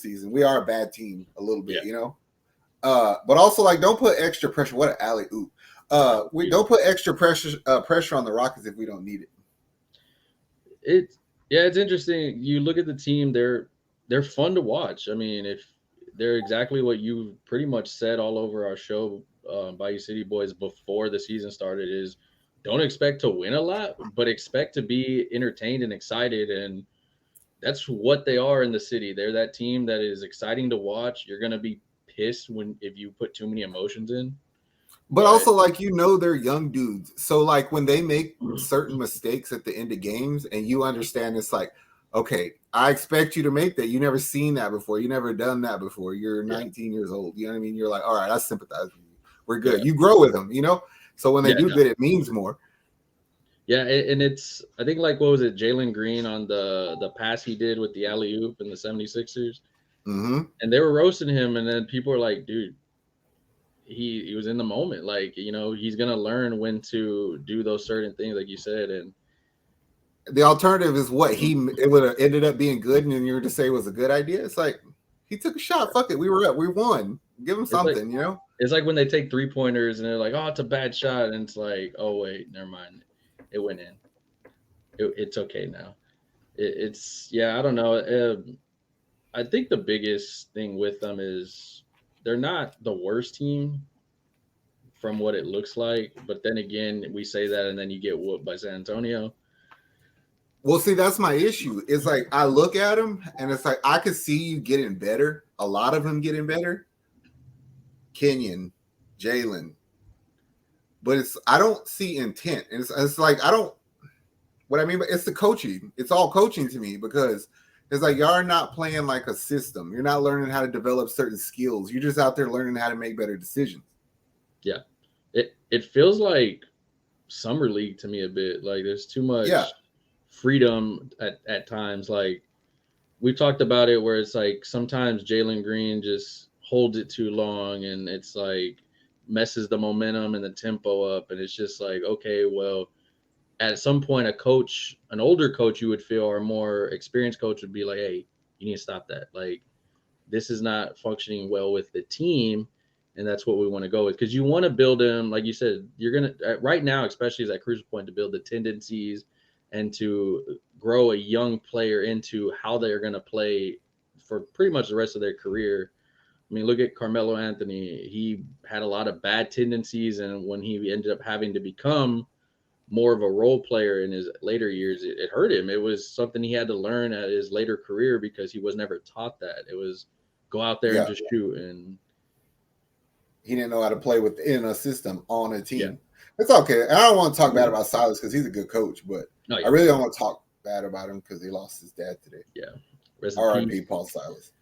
season. We are a bad team a little bit, Yeah. you know. But also like don't put extra pressure. What an alley oop. We don't put extra pressure on the Rockets if we don't need it. It's interesting. You look at the team; they're fun to watch. I mean, if they're exactly what you pretty much said all over our show, Bayou City Boys, before the season started, is don't expect to win a lot, but expect to be entertained and excited, and that's what they are in the city. They're that team that is exciting to watch. You're gonna be pissed when if you put too many emotions in, But but also, like, you know, they're young dudes. So, like, when they make certain mistakes at the end of games and you understand it's like, okay, I expect you to make that. You never seen that before. You never done that before. You're yeah, 19 years old. You know what I mean? You're like, all right, I sympathize with you. We're yeah, good. You grow with them, you know? So when they yeah, do no. good, it means more. Yeah, and it's I think like what was it, Jalen Green on the pass he did with the alley oop in the 76ers, Mm-hmm. and they were roasting him, and then people were like, dude, he was in the moment, like he's gonna learn when to do those certain things, like you said, and The alternative is what it would have ended up being good, and then you were to say it was a good idea. It's like he took a shot. Fuck it, we were up, we won. Give him it's like something, you know. it's like when they take 3 pointers and they're like, oh, it's a bad shot, and it's like, oh wait, never mind, it went in. It's okay now. It's yeah, I don't know. I think the biggest thing with them is they're not the worst team from what it looks like. But then again, we say that and then you get whooped by San Antonio. Well, see, that's my issue. It's like I look at them and it's like I could see you getting better. A lot of them getting better. Kenyon, Jalen, but it's I don't see intent. And it's like I don't what I mean, but it's the coaching. It's all coaching to me because it's like y'all are not playing like a system. You're not learning how to develop certain skills. You're just out there learning how to make better decisions. Yeah, it feels like summer league to me a bit. Like there's too Yeah, much freedom at times. Like we've talked about it where it's like sometimes Jalen Green just holds it too long and it's like messes the momentum and the tempo up, and it's just like, okay, well, at some point an older coach you would feel, or a more experienced coach would be like, hey, you need to stop that. Like this is not functioning well with the team, and that's what we want to go with, because you want to build them, like you said, you're gonna right now, especially as that crucial point, to build the tendencies and to grow a young player into how they're going to play for pretty much the rest of their career. I mean, look at Carmelo Anthony. He had a lot of bad tendencies, and when he ended up having to become more of a role player in his later years, it hurt him. It was something he had to learn at his later career because he was never taught that. It was go out there and yeah. just shoot. And He didn't know how to play within a system on a yeah, team. It's okay. I don't want to talk bad about Silas because he's a good coach, but no, I yeah, really don't want to talk bad about him because he lost his dad today. yeah. Rest in R.I.P. peace, Paul Silas.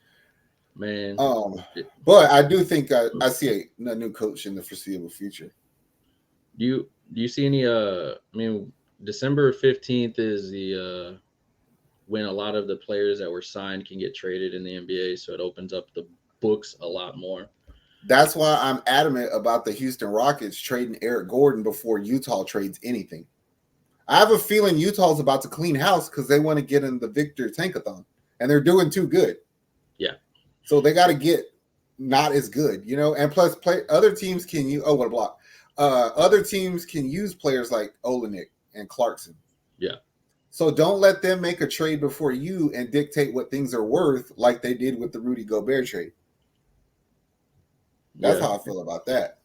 man. Um, It, but I do think I see a new coach in the foreseeable future. do you see any? I mean, December 15th is the when a lot of the players that were signed can get traded in the NBA, so it opens up the books a lot more. That's why I'm adamant about the Houston Rockets trading Eric Gordon before Utah trades anything. I have a feeling Utah's about to clean house because they want to get in the Victor Tankathon, and they're doing too good. Yeah, So they got to get not as good, you know. And plus, play other teams can use. Oh, what a block! Other teams can use players like Olenek and Clarkson. yeah, So don't let them make a trade before you and dictate what things are worth, like they did with the Rudy Gobert trade. That's yeah. how I feel about that.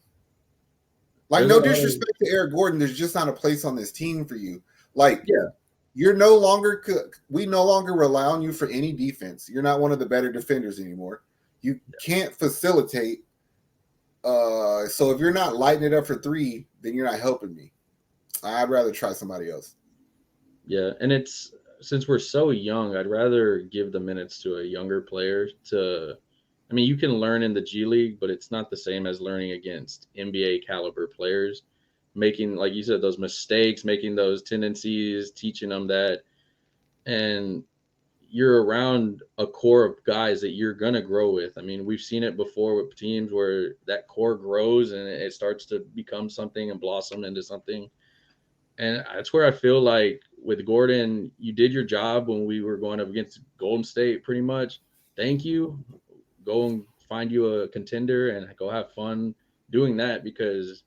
Like, There's a no lot of disrespect to Eric Gordon, there's just not a place on this team for you. Like, yeah, you're no longer we no longer rely on you for any defense. You're not one of the better defenders anymore. You can't facilitate. So if you're not lighting it up for three, then you're not helping me. I'd rather try somebody else. yeah. And it's since we're so young, I'd rather give the minutes to a younger player to. I mean, you can learn in the G League, but it's not the same as learning against NBA caliber players, making, like you said, those mistakes, making those tendencies, teaching them that, and you're around a core of guys that you're gonna grow with. I mean, we've seen it before with teams where that core grows and it starts to become something and blossom into something. And that's where I feel like with Gordon, you did your job when we were going up against Golden State pretty much. thank you. Go and find you a contender and go have fun doing that, because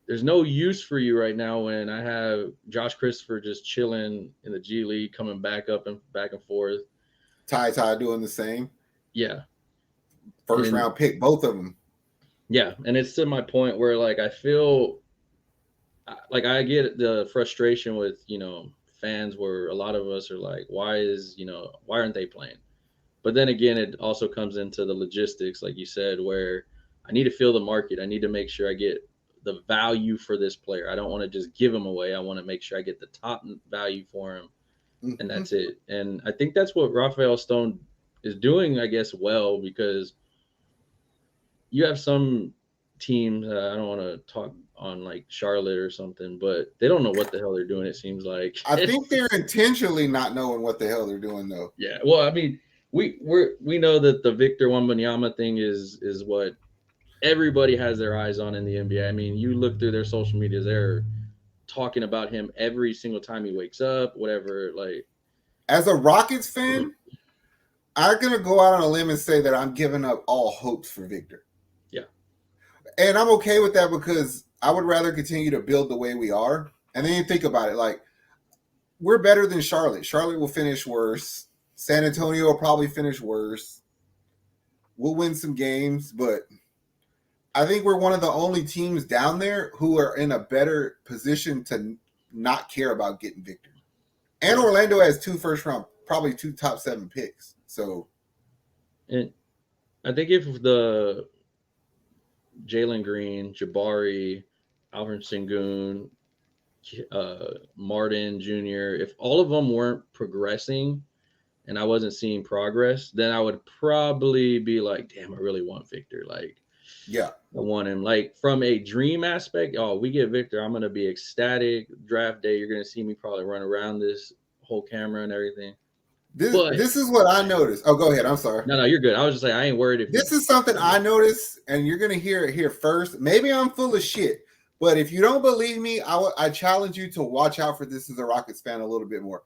there's no use for you right now when I have Josh Christopher just chilling in the G League, coming back and forth. Ty doing the same. Yeah. First And round pick, both of them. yeah, and it's to my point where like I feel like I get the frustration with, fans, where a lot of us are like, why aren't they playing? But then again, it also comes into the logistics, like you said, where I need to feel the market. I need to make sure I get the value for this player. I don't want to just give him away. I want to make sure I get the top value for him, and Mm-hmm. that's it. And I think that's what Rafael Stone is doing, I guess, well, because you have some teams. I don't want to talk on like Charlotte or something, but they don't know what the hell they're doing. It seems like. I think they're intentionally not knowing what the hell they're doing, though. Yeah. Well, I mean, we know that the Victor Wembanyama thing is what everybody has their eyes on in the NBA. I mean, you look through their social medias; they're talking about him every single time he wakes up, whatever. Like, As a Rockets fan, I'm gonna go out on a limb and say that I'm giving up all hopes for Victor. yeah, And I'm okay with that because I would rather continue to build the way we are. And then you think about it, like we're better than Charlotte. Charlotte will finish worse. San Antonio will probably finish worse. We'll win some games, but I think we're one of the only teams down there who are in a better position to not care about getting Victor. And yeah. Orlando has 2 first round, probably 2 top 7 picks. So, And I think if the Jalen Green, Jabari, Alvin Sengun, Martin Jr., if all of them weren't progressing and I wasn't seeing progress, then I would probably be like, damn, I really want Victor. Like, yeah. I want him. Like, from a dream aspect, oh, we get Victor, I'm going to be ecstatic. Draft day, you're going to see me probably run around this whole camera and everything. But This is what I noticed. Oh, go ahead. I'm sorry. no, you're good. I was just like, I ain't worried if This is something I noticed, and you're gonna hear it here first. Maybe I'm full of shit, but if you don't believe me, I challenge you to watch out for this as a Rockets fan a little bit more.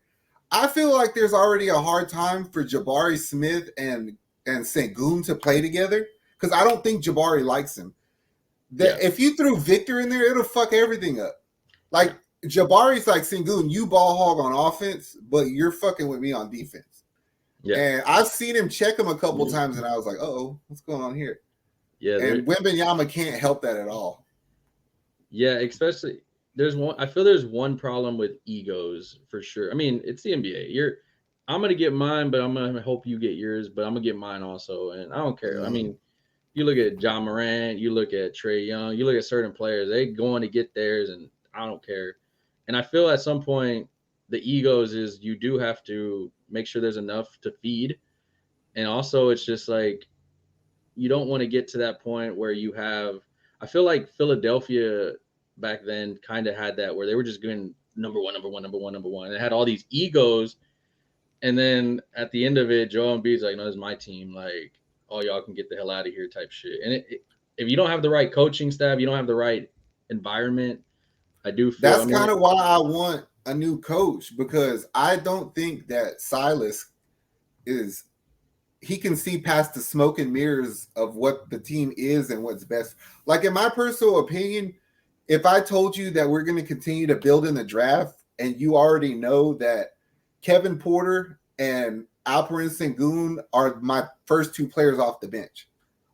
I feel like there's already a hard time for Jabari Smith and Sengun to play together because I don't think Jabari likes him. That if you threw Victor in there, it'll fuck everything up. Like Jabari's like Sengun, you ball hog on offense, but you're fucking with me on defense. Yeah. And I've seen him check him a couple times, and I was like, "Oh, what's going on here?" Yeah, and Wembanyama can't help that at all. Yeah, especially I feel there's one problem with egos for sure. I mean, it's the NBA. I'm gonna get mine, but I'm gonna hope you get yours, but I'm gonna get mine also, and I don't care. Mm-hmm. I mean, you look at John Morant, you look at Trae Young, you look at certain players, they going to get theirs, and I don't care. And I feel at some point the egos is you do have to make sure there's enough to feed. And also it's just like you don't want to get to that point where you have I feel like Philadelphia back then kind of had that where they were just going number one. And they had all these egos. And then at the end of it, Joel Embiid's like, no, this is my team. Like, oh, y'all can get the hell out of here type shit. And if you don't have the right coaching staff, you don't have the right environment, I do feel that's kind of why I want a new coach, because I don't think that Silas he can see past the smoke and mirrors of what the team is and what's best. Like, in my personal opinion, if I told you that we're going to continue to build in the draft and you already know that Kevin Porter and Alperen Sengun are my first 2 players off the bench,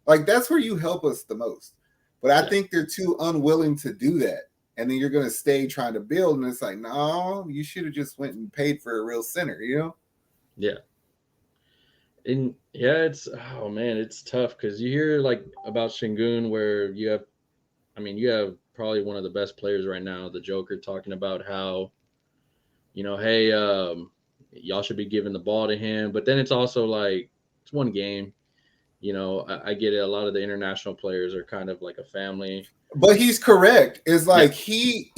like, that's where you help us the most. But I think they're too unwilling to do that. And then you're going to stay trying to build. And it's like, no, you should have just went and paid for a real center, you know? Yeah. And it's tough because you hear like about Sengun where you have probably one of the best players right now, the Joker, talking about how, hey, y'all should be giving the ball to him. But then it's also like, it's one game. I get it. A lot of the international players are kind of like a family. But he's correct. It's like he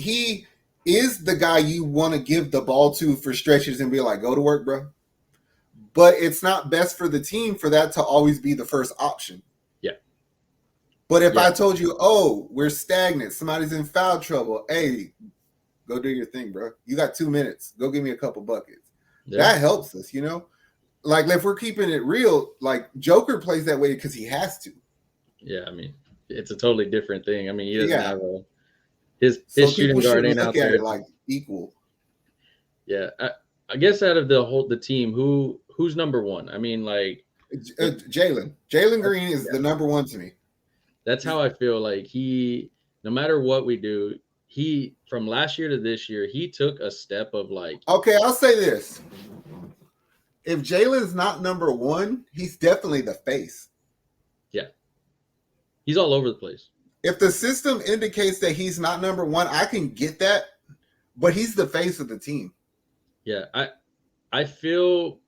is the guy you want to give the ball to for stretches and be like, go to work, bro. But it's not best for the team for that to always be the first option. Yeah. But if I told you, oh, we're stagnant, somebody's in foul trouble, hey, go do your thing, bro. You got 2 minutes. Go give me a couple buckets. Yeah. That helps us, like if we're keeping it real, like Joker plays that way because he has to. Yeah, I mean, it's a totally different thing. I mean, he doesn't Yeah. have his So shooting people guard shouldn't ain't look out at there. it like equal. Yeah, I guess out of the team, who's number one? I mean, like Jalen. Jalen that's, Green is yeah, the number one to me. that's how I feel. Like no matter what we do, he from last year to this year, he took a step of like, Okay, I'll say this. If Jalen's not number one, he's definitely the face. yeah, he's all over the place. If the system indicates that he's not number one, I can get that, but he's the face of the team. Yeah, I feel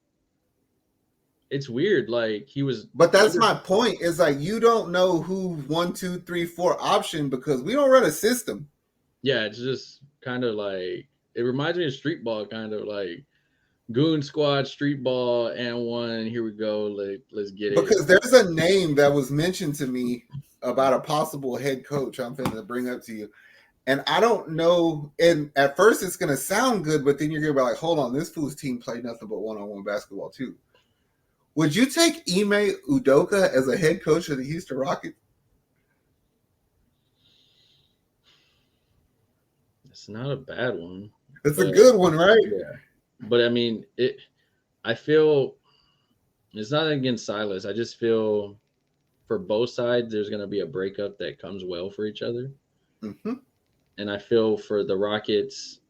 it's weird. Like But that's my point. Is like you don't know who 1, 2, 3, 4 option because we don't run a system. Yeah, it's just kind of like it reminds me of street ball, kind of like goon squad, street ball, and one. Here we go. Like let's get it. Because there's a name that was mentioned to me about a possible head coach I'm going to bring up to you. And I don't know. And at first it's going to sound good, but then you're going to be like, hold on, this fool's team played nothing but one-on-one basketball too. Would you take Ime Udoka as a head coach of the Houston Rockets? It's not a bad one. It's a good one, right? Yeah. But I mean, I feel it's not against Silas. I just feel for both sides, there's going to be a breakup that comes well for each other. Mm-hmm. And I feel for the Rockets,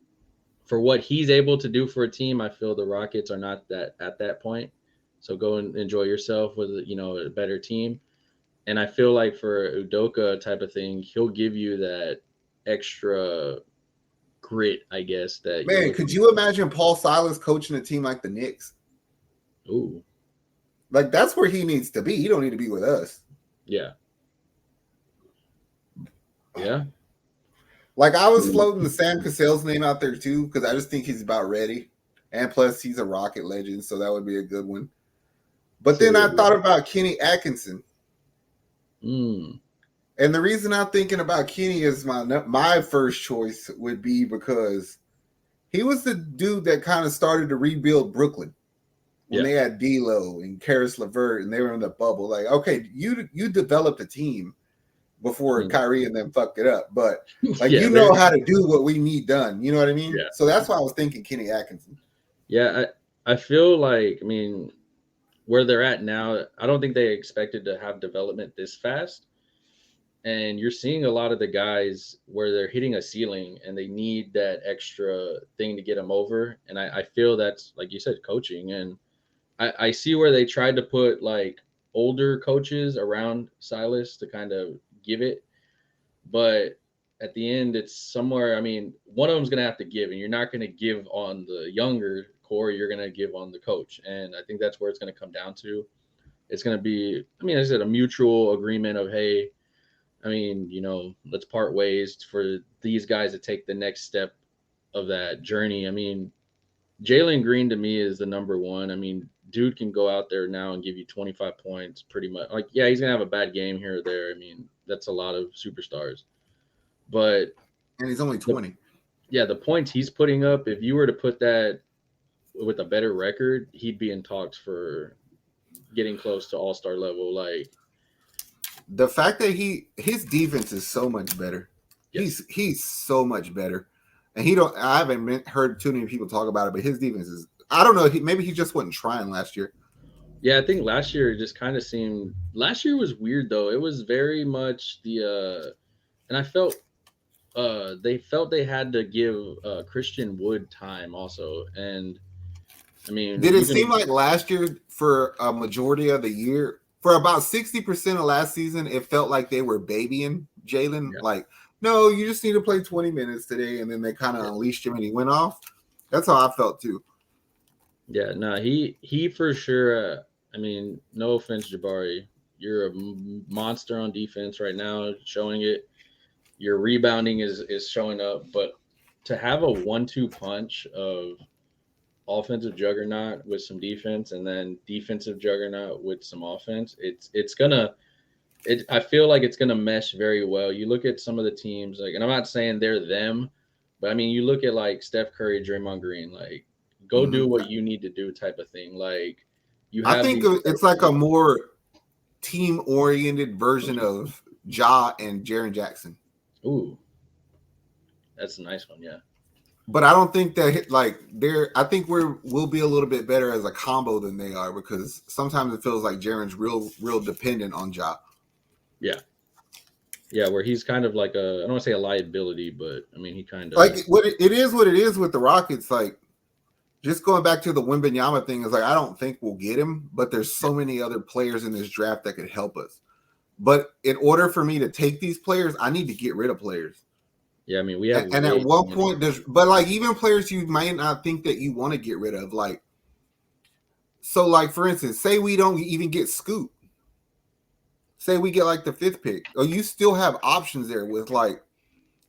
for what he's able to do for a team, I feel the Rockets are not that at that point. So go and enjoy yourself with a better team. And I feel like for Udoka type of thing, he'll give you that extra grit, I guess. That Man, could you imagine Paul Silas coaching a team like the Knicks? Ooh, like that's where he needs to be. He don't need to be with us. Yeah. Yeah. Like I was floating the Sam Cassell's name out there too because I just think he's about ready, and plus he's a Rocket legend, so that would be a good one. But then I thought about Kenny Atkinson. Mm. And the reason I'm thinking about Kenny is my first choice would be because he was the dude that kind of started to rebuild Brooklyn when they had D'Lo and Karis LeVert and they were in the bubble. Like, okay, you developed a team before Kyrie and them fucked it up, but like you know how to do what we need done. You know what I mean? Yeah. So that's why I was thinking Kenny Atkinson. Yeah, I feel like where they're at now, I don't think they expected to have development this fast. And you're seeing a lot of the guys where they're hitting a ceiling and they need that extra thing to get them over. And I feel that's, like you said, coaching. And I see where they tried to put like older coaches around Silas to kind of give it. But at the end, it's somewhere, one of them's going to have to give, and you're not going to give on the younger core. You're going to give on the coach. And I think that's where it's going to come down to. It's going to be, as I said, a mutual agreement of, hey, let's part ways for these guys to take the next step of that journey. Jalen Green to me is the number one. Dude can go out there now and give you 25 points pretty much. Like, yeah, he's going to have a bad game here or there. That's a lot of superstars. And he's only 20. The points he's putting up, if you were to put that with a better record, he'd be in talks for getting close to all-star level. Like, the fact that his defense is so much better. Yes. He's so much better. And I haven't heard too many people talk about it, but his defense is, I don't know, maybe he just wasn't trying last year. Yeah, I think last year just kind of seemed, last year was weird though. It was very much and I felt they felt they had to give Christian Wood time also. And did it seem like last year for a majority of the year, for about 60% of last season, it felt like they were babying Jalen? Yeah. Like, no, you just need to play 20 minutes today, and then they kind of unleashed him and he went off. That's how I felt too. Yeah, no, he for sure. No offense, Jabari, you're a monster on defense right now, showing it. Your rebounding is showing up, but to have a 1-2 punch of offensive juggernaut with some defense and then defensive juggernaut with some offense, I feel like it's gonna mesh very well. You look at some of the teams, like, and I'm not saying they're them, but you look at like Steph Curry, Draymond Green, like, go do what you need to do type of thing. Like, You I have think these. it's like a more team-oriented version of Ja and Jaren Jackson. Ooh, that's a nice one. Yeah. But I don't think that like they're. I think we'll be a little bit better as a combo than they are because sometimes it feels like Jaren's real dependent on Ja. Yeah. Yeah, where he's kind of like I don't want to say a liability, but I mean, he kind of. Like it is what it is with the Rockets. Like just going back to the Wembanyama thing is like I don't think we'll get him, but there's so many other players in this draft that could help us. But in order for me to take these players, I need to get rid of players. Yeah, I mean, we have. And at one point, but like even players you might not think that you want to get rid of, like so, like for instance, say we don't even get Scoot. Say we get like the 5th pick, or you still have options there with like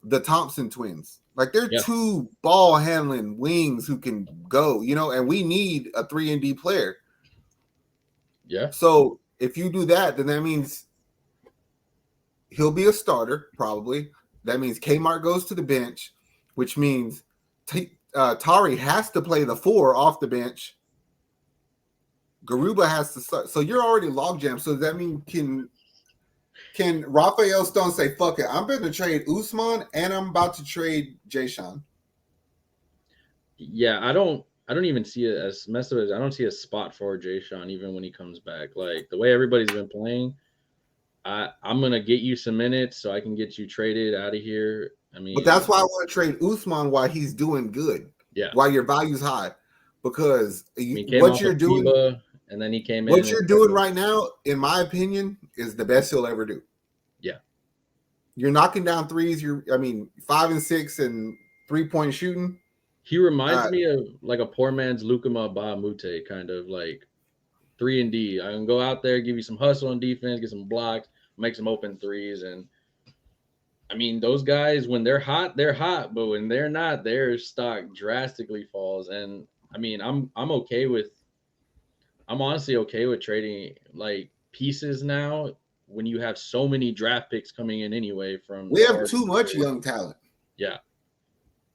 the Thompson twins. Like they're Yeah. 2 ball handling wings who can go, and we need a 3-and-D player. Yeah. So if you do that, then that means he'll be a starter probably. That means Kmart goes to the bench, which means Tari has to play the 4 off the bench. Garuba has to start. So you're already logjam. So does that mean can Raphael Stone say, fuck it, I'm going to trade Usman and I'm about to trade Jay-Sean? Yeah, I don't even see it as messed up as I don't see a spot for Jay-Sean even when he comes back. Like the way everybody's been playing, I'm gonna get you some minutes so I can get you traded out of here. I mean, but that's why I want to trade Usman while he's doing good. Yeah. While your value's high. Because what you're doing, FIBA, and then he came in. What you're doing right now, in my opinion, is the best he'll ever do. Yeah. You're knocking down threes. 5 and 6 and 3-point shooting. He reminds me of like a poor man's Luka Mbamute, kind of like 3-and-D. I can go out there, give you some hustle on defense, get some blocks, make some open threes. And I mean, those guys, when they're hot, but when they're not, their stock drastically falls. And I mean, I'm honestly okay with trading like pieces now when you have so many draft picks coming in anyway. We have too much young talent. Yeah.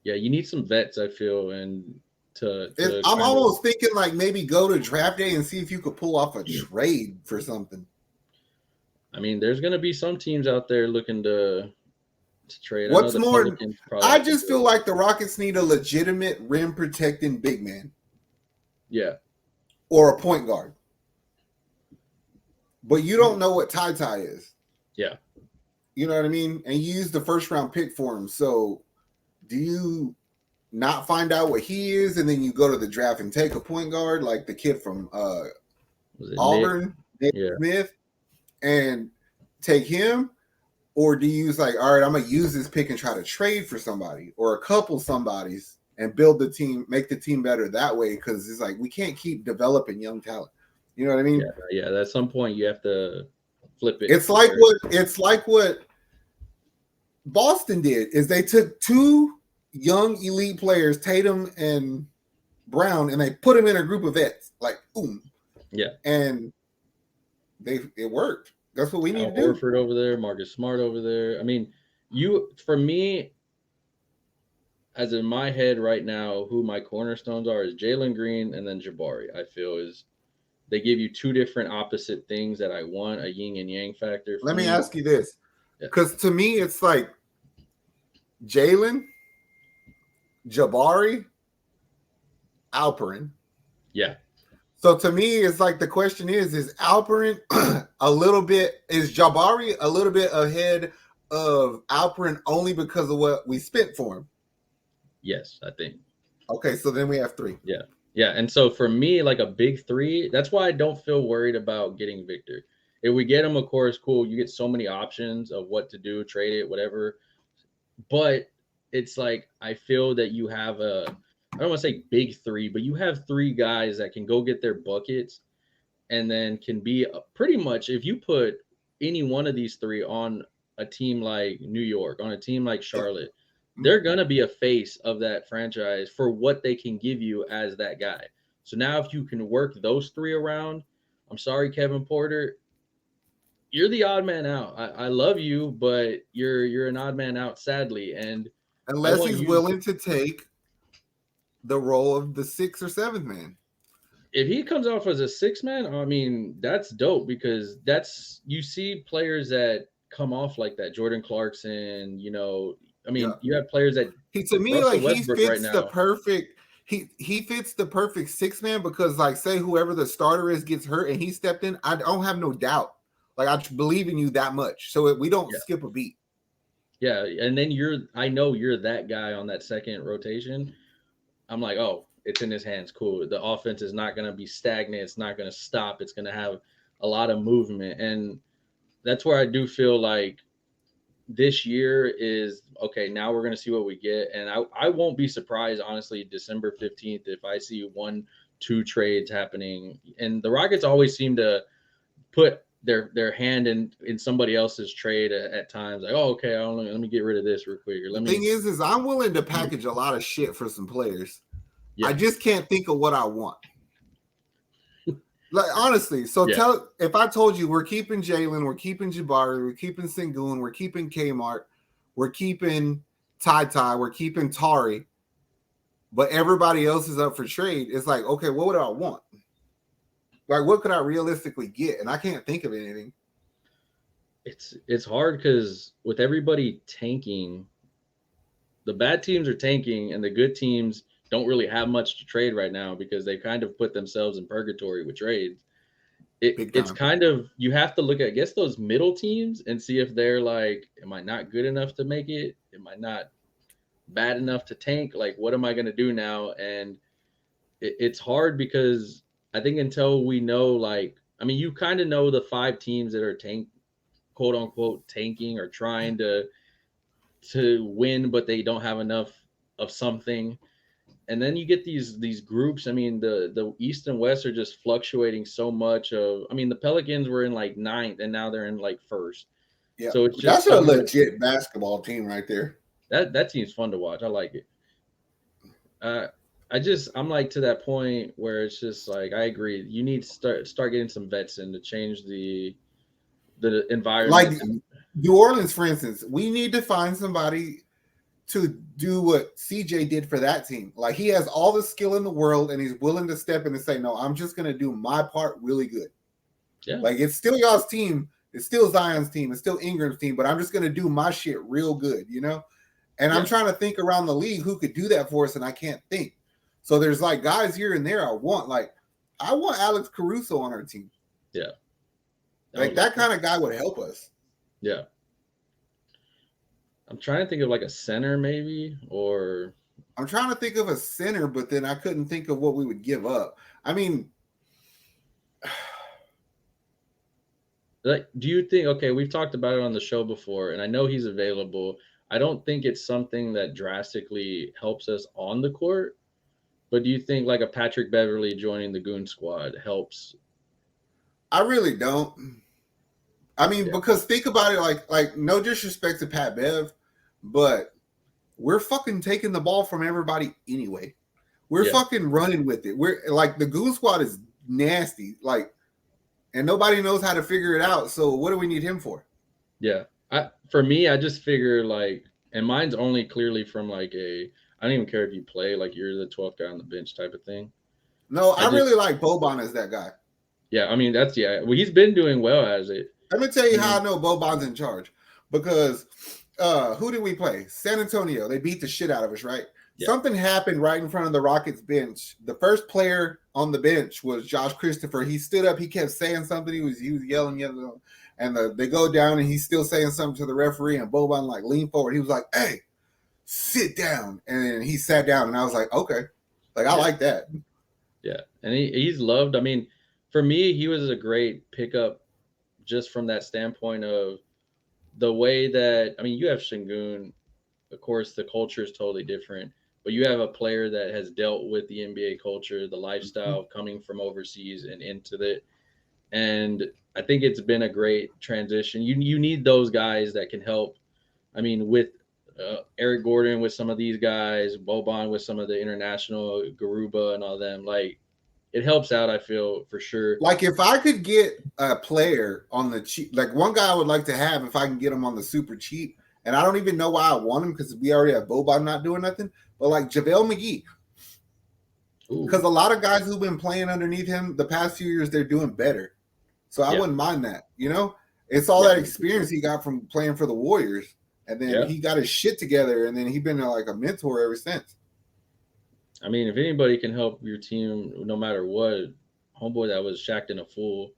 Yeah, you need some vets, I feel, and I'm almost thinking like maybe go to draft day and see if you could pull off a trade for something. I mean, there's going to be some teams out there looking to trade. What's more, I just feel like the Rockets need a legitimate rim protecting big man. Yeah. Or a point guard. But you don't know what Ty is. Yeah. You know what I mean? And you use the 1st round pick for him. So do you not find out what he is and then you go to the draft and take a point guard like the kid from Auburn, Nick Smith, and take him? Or do you use like, all right, I'm going to use this pick and try to trade for somebody or a couple somebodies and build the team, make the team better that way? Because it's like we can't keep developing young talent. You know what I mean? Yeah. At some point, you have to flip it. It's like what Boston did is they took 2 young elite players, Tatum and Brown, and they put them in a group of vets. Like, boom. Yeah. And it worked. That's what we need to do. Horford over there, Marcus Smart over there. I mean, for me, as in my head right now, who my cornerstones are is Jalen Green and then Jabari. I feel is they give you 2 different opposite things that I want, a yin and yang factor. Let me ask you this. Because to me, it's like Jalen, Jabari, Alperin. Yeah. So to me, it's like the question is Alperin is Jabari a little bit ahead of Alperin only because of what we spent for him? Yes, I think. Okay, so then we have 3. Yeah. Yeah, and so for me, like a big 3, that's why I don't feel worried about getting Victor. If we get him, of course, cool. You get so many options of what to do, trade it, whatever. But it's like I feel that you have I don't want to say big 3, but you have 3 guys that can go get their buckets and then can be pretty much, if you put any one of these 3 on a team like New York, on a team like Charlotte, they're going to be a face of that franchise for what they can give you as that guy. So now if you can work those 3 around, I'm sorry, Kevin Porter, you're the odd man out. I love you, but you're an odd man out, sadly. And unless he's willing to take the role of the 6th or 7th man. if he comes off as a 6-man, I mean, that's dope because you see players that come off like that. Jordan Clarkson, I Yeah. mean, you have players that To me, Russell like he Westbrook right fits the now. perfect. He fits the perfect 6-man because, like, say whoever the starter is gets hurt and he stepped in, I don't have no doubt. Like, I believe in you that much, so we don't skip a beat. Yeah, and then I know you're that guy on that second rotation. I'm like, oh, it's in his hands. Cool. The offense is not going to be stagnant. It's not going to stop. It's going to have a lot of movement, and that's where I do feel like this year is okay. Now we're going to see what we get, and I won't be surprised, honestly, December 15th if I see 1-2 trades happening. And the Rockets always seem to put their hand in somebody else's trade at times. Like, oh, okay, let me get rid of this real quick. Or The thing is I'm willing to package a lot of shit for some players. Yeah. I just can't think of what I want. Like, honestly, so if I told you we're keeping Jalen, we're keeping Jabari, we're keeping Sengun, we're keeping Kmart, we're keeping Ty, we're keeping Tari, but everybody else is up for trade, it's like, okay, what would I want? Like, what could I realistically get? And I can't think of anything. It's hard because with everybody tanking, the bad teams are tanking and the good teams don't really have much to trade right now because they kind of put themselves in purgatory with trades. It's kind of, you have to look at, I guess, those middle teams and see if they're like, am I not good enough to make it? Am I not bad enough to tank? Like, what am I going to do now? And it's hard because I think until we know, like, I mean, you kind of know the 5 teams that are quote unquote tanking or trying to win, but they don't have enough of something. And then you get these groups. I mean, the East and West are just fluctuating so much. I mean, the Pelicans were in like 9th and now they're in like 1st. Yeah, so it's just that's a legit basketball team right there. That team's fun to watch. I like it. I'm like to that point where it's just like, I agree. You need to start getting some vets in to change the environment. Like New Orleans, for instance, we need to find somebody to do what CJ did for that team. Like, he has all the skill in the world and he's willing to step in and say, no, I'm just going to do my part really good. Yeah. Like, it's still y'all's team. It's still Zion's team. It's still Ingram's team, but I'm just going to do my shit real good, And I'm trying to think around the league who could do that for us, and I can't think. So there's like guys here and there I want. Like, I want Alex Caruso on our team. Yeah. Like, that kind of guy would help us. Yeah. I'm trying to think of like a center maybe, or I'm trying to think of a center, but then I couldn't think of what we would give up. I mean, like, do you think, okay, we've talked about it on the show before, and I know he's available. I don't think it's something that drastically helps us on the court, but do you think like a Patrick Beverly joining the Goon Squad helps? I really don't. I mean, because think about it, like no disrespect to Pat Bev, but we're fucking taking the ball from everybody anyway. We're fucking running with it. We're like, the Goon Squad is nasty, like, and nobody knows how to figure it out. So what do we need him for? Yeah. For me, I just figure like, and mine's only clearly from like I don't even care if you play, like you're the 12th guy on the bench type of thing. No, I really like Boban as that guy. Yeah, I mean, well, he's been doing well as it. Let me tell you how I know Boban's in charge. Because who did we play? San Antonio. They beat the shit out of us, right? Yeah. Something happened right in front of the Rockets bench. The first player on the bench was Josh Christopher. He stood up. He kept saying something. He was yelling. And they go down, and he's still saying something to the referee. And Boban like leaned forward. He was like, "Hey, sit down." And then he sat down, and I was like, "Okay, like I like that." Yeah, and he's loved. I mean, for me, he was a great pickup, just from that standpoint of the way that, I mean, you have Sengun. Of course, the culture is totally different, but you have a player that has dealt with the NBA culture, the lifestyle coming from overseas and into it. And I think it's been a great transition. You need those guys that can help. I mean, with Eric Gordon, with some of these guys, Boban with some of the international, Garuba and all them, like, it helps out, I feel, for sure. Like, if I could get a player on the cheap, like one guy I would like to have, if I can get him on the super cheap, and I don't even know why I want him because we already have Boban not doing nothing, but like JaVale McGee. because a lot of guys who've been playing underneath him the past few years, they're doing better. So I wouldn't mind that. It's all that experience he got from playing for the Warriors, and then he got his shit together, and then he's been like a mentor ever since. I mean, if anybody can help your team, no matter what, homeboy that was shacked in a fool.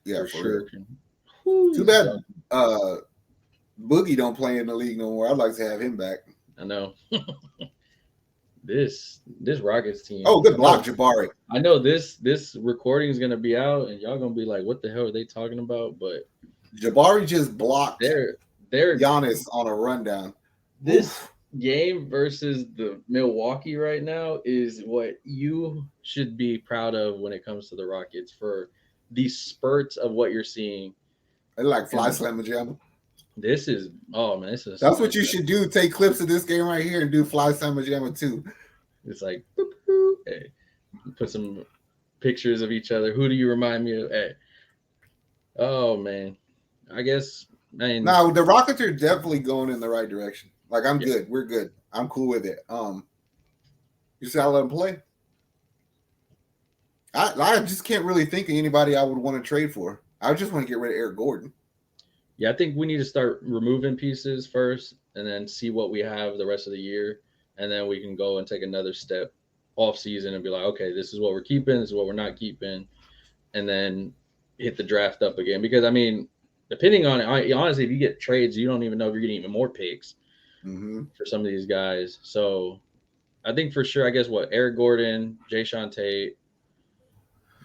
Yeah, for sure. Too bad Boogie don't play in the league no more. I'd like to have him back. I know. This Rockets team. Oh, good block, Jabari. I know this recording is gonna be out, and y'all gonna be like, "What the hell are they talking about?" But Jabari just blocked they're Giannis on a rundown. This game versus the Milwaukee right now is what you should be proud of when it comes to the Rockets for these spurts of what you're seeing. They like fly slam jam. This is that's what you should do. Take clips of this game right here and do fly slam jam too. It's like hey, put some pictures of each other. Who do you remind me of? Hey. Oh man. I guess now the Rockets are definitely going in the right direction. Like I'm good. We're good. I'm cool with it. You just gotta let them play. I just can't really think of anybody I would want to trade for. I just want to get rid of Eric Gordon. Yeah, I think we need to start removing pieces first and then see what we have the rest of the year. And then we can go and take another step off season and be like, okay, this is what we're keeping. This is what we're not keeping. And then hit the draft up again. Because, I mean, depending on it, honestly, if you get trades, you don't even know if you're getting even more picks for some of these guys. So I think for sure, I guess Eric Gordon, Jayshawn Tate,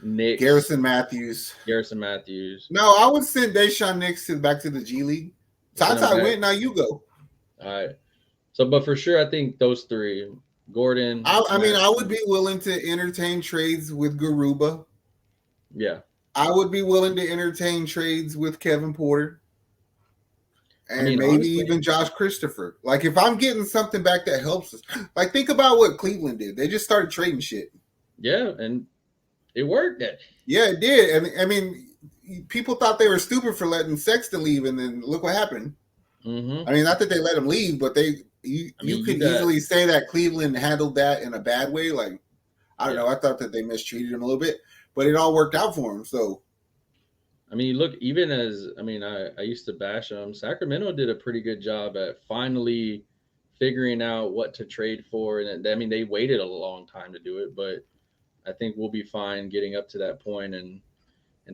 Knicks, Garrison Matthews. No, I would send Deshaun Nix back to the G League. Ty went, now you go. All right. So, but for sure, I think those three, Gordon. I mean, I would be willing to entertain trades with Garuba. Yeah. I would be willing to entertain trades with Kevin Porter. And maybe honestly, even Josh Christopher. Like, if I'm getting something back that helps us. Like, think about what Cleveland did. They just started trading shit. Yeah, and it worked. Yeah, it did. And I mean, people thought they were stupid for letting Sexton leave, and then look what happened. Mm-hmm. I mean, not that they let him leave, but you could easily say that Cleveland handled that in a bad way. Like, I don't know. I thought that they mistreated him a little bit, but it all worked out for him. So, I mean, look, even as I used to bash them. Sacramento did a pretty good job at finally figuring out what to trade for, and I mean, they waited a long time to do it, but I think we'll be fine getting up to that point and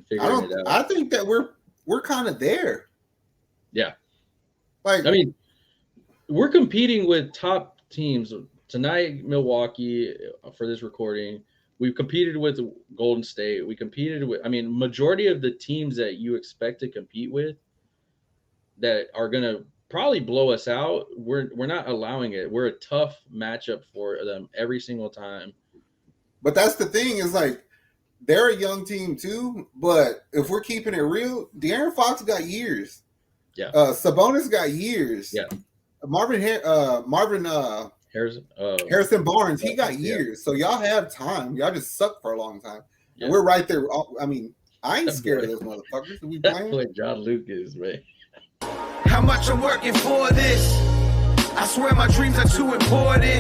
figuring it out. I think that we're kind of there. Yeah. Like, I mean, we're competing with top teams tonight. Milwaukee for this recording. We've competed with Golden State. We competed with, majority of the teams that you expect to compete with that are going to probably blow us out. We're not allowing it. We're a tough matchup for them every single time. But that's the thing is, like, they're a young team too. But if we're keeping it real, De'Aaron Fox got years. Yeah. Sabonis got years. Yeah. Harrison Barnes, he got years. So y'all have time. Y'all just suck for a long time. Yeah. And we're right there. I mean, I ain't scared of those motherfuckers. We playing like John Lucas, man. How much I'm working for this? I swear my dreams are too important.